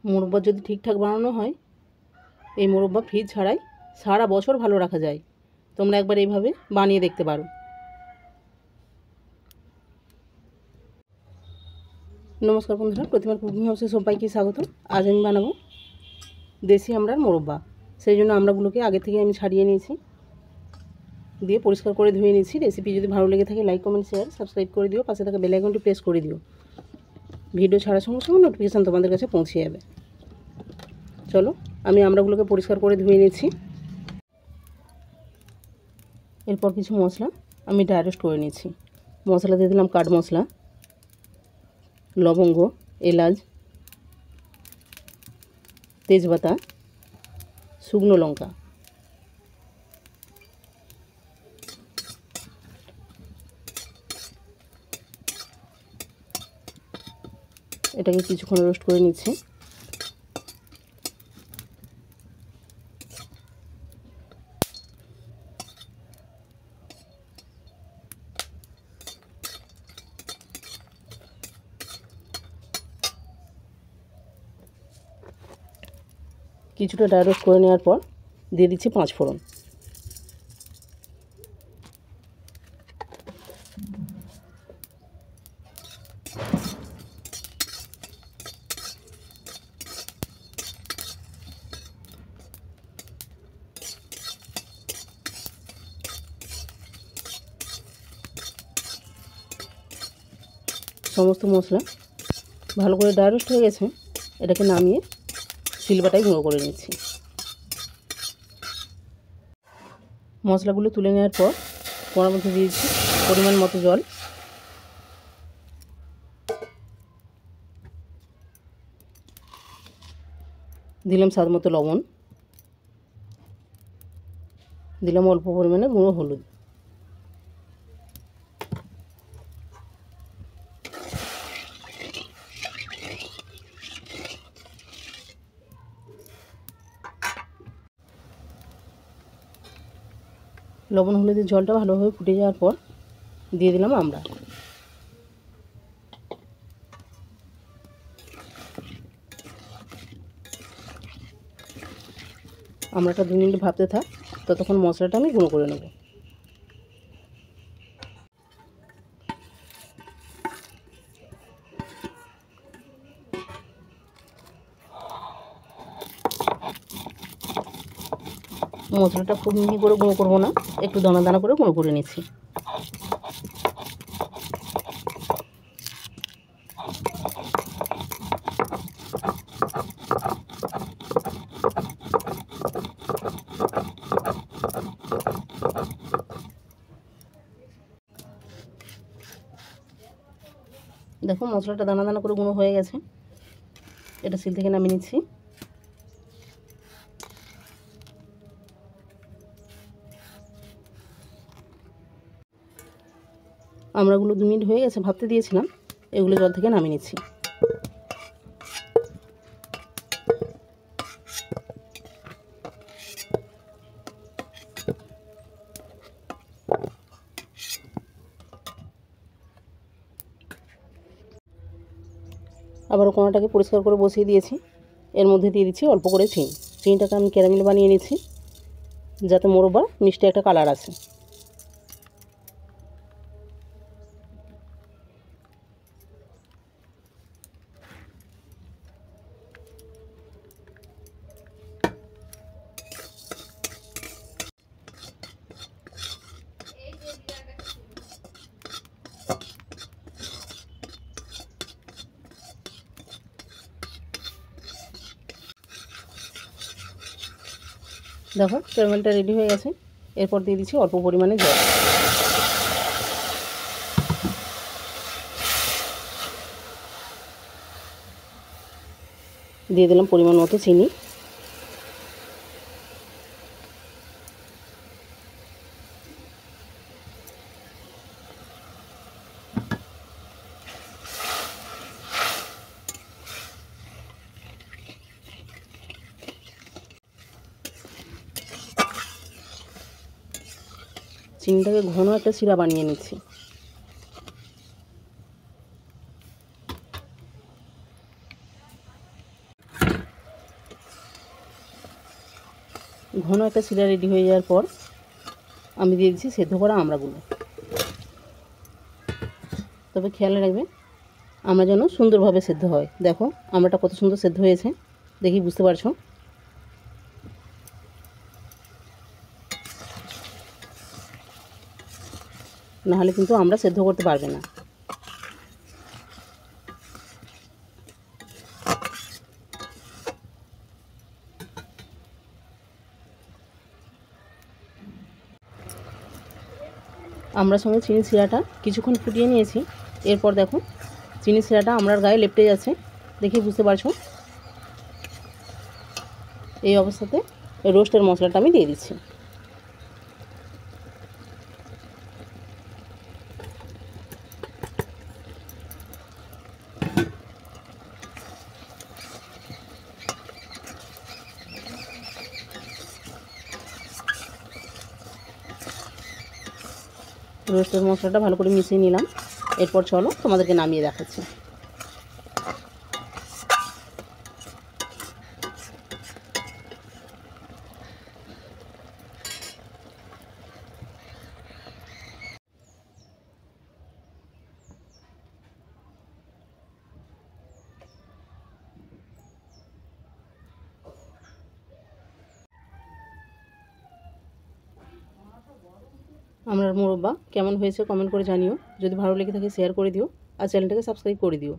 মোরব্বা যদি ঠিকঠাক বানানো হয় এই মোরব্বা ফ্রিজ ছাড়াই সারা বছর ভালো রাখা যায়। তোমরা একবার এইভাবে বানিয়ে দেখতে পারো। নমস্কার বন্ধুরা, প্রতিমার কুকিং হাউসে সবাইকে স্বাগত। আজ আমি বানাবো দেশি আমড়ার মোরব্বা। সেই জন্য আমড়াগুলোকে আগে থেকে আমি ছাড়িয়ে নিয়েছি, দিয়ে পরিষ্কার করে ধুয়ে নিয়েছি। রেসিপি যদি ভালো লেগে থাকে লাইক কমেন্ট শেয়ার সাবস্ক্রাইব করে দিও, পাশে থাকা বেল আইকনটি প্রেস করে দিও। ভিডিও ছাড়ার সঙ্গে সঙ্গে নোটিফিকেশান তোমাদের কাছে পৌঁছে যাবে। চলো, আমি আমড়াগুলোকে পরিষ্কার করে ধুয়ে নিয়েছি। এরপর কিছু মশলা আমি ড্রাই রোস্ট করে নিয়েছি। মশলা দিয়ে দিলাম কাঠ মশলা, লবঙ্গ, এলাচ, তেজপাতা, শুকনো লঙ্কা। এটাকে কিছুক্ষণ রোস্ট করে নিচ্ছি। কিছুটা ড্রাই রোস্ট করে নেওয়ার পর দিয়ে দিচ্ছি 5 ফোড়ন। সমস্ত মশলা ভালো করে ড্রাই রোস্ট হয়ে গেছে। এটাকে নামিয়ে শিলবাটায় গুঁড়ো করে নিচ্ছি। মশলাগুলো তুলে নেওয়ার পর কড়ার মধ্যে দিয়েছি পরিমাণ মতো জল, দিলাম স্বাদ মতো লবণ, দিলাম অল্প পরিমাণে গুঁড়ো হলুদ। লবণ হলুদের জলটা ভালোভাবে ফুটে যাওয়ার পর দিয়ে দিলাম আমড়া। আমড়াটা 2 মিনিট ভাপতে থাক, ততক্ষণ মশলাটা আমি গুঁড়ো করে নেব। মশলাটা খুব মিহি করে গুঁড়ো করবো না, একটু দানা দানা করে গুঁড়ো করে নিচ্ছি। দেখো মশলাটা দানা দানা করে গুঁড়ো হয়ে গেছে। এটা শিল থেকে নামিয়ে নিচ্ছি। আমড়াগুলো 2 মিনিট হয়ে গেছে, ভাপতে দিয়েছিলাম। এগুলো জল থেকে নামিয়ে নিচ্ছি। আবারও কোনাটাকে পরিষ্কার করে বসিয়ে দিয়েছি। এর মধ্যে দিয়ে দিচ্ছি অল্প করে চিনি। চিনিটাকে আমি ক্যারামেল বানিয়ে নিচ্ছি, যাতে মোরব্বার মিষ্টি একটা কালার আসে। দেখো ক্যারামেলটা রেডি হয়ে গেছে। এরপর দিয়ে দিচ্ছি অল্প পরিমাণে জল। দিয়ে দিলাম পরিমাণ মতো চিনি। চিনিটাকে ঘন একটা শিরা বানিয়ে নিচ্ছি। ঘন একটা শিরা রেডি হয়ে যাওয়ার পর আমি দিয়ে দিচ্ছি সেদ্ধ করা আমড়াগুলো। তবে খেয়াল রাখবে আমরা যেন সুন্দরভাবে সেদ্ধ হয়। দেখো আমড়াটা কত সুন্দর সেদ্ধ হয়েছে, দেখি বুঝতে পারছো। নাহলে কিন্তু আমরা সেদ্ধ করতে পারবে না। আমড়ার সঙ্গে চিনি শিরাটা কিছুক্ষণ ফুটিয়ে নিয়েছি। এরপর দেখো চিনি শিরাটা আমড়ার গায়ে লেপটে যাচ্ছে, দেখি বুঝতে পারছো। এই অবস্থাতে রোস্টের মশলাটা আমি দিয়ে দিচ্ছি। রোস্টের মশলাটা ভালো করে মিশিয়ে নিলাম। এরপর চলো তোমাদেরকে নামিয়ে দেখাচ্ছি। আমড়ার মোরব্বা কেমন হয়েছে কমেন্ট করে জানিও। যদি ভালো লেগে থাকে শেয়ার করে দিও আর চ্যানেলটাকে সাবস্ক্রাইব করে দিও।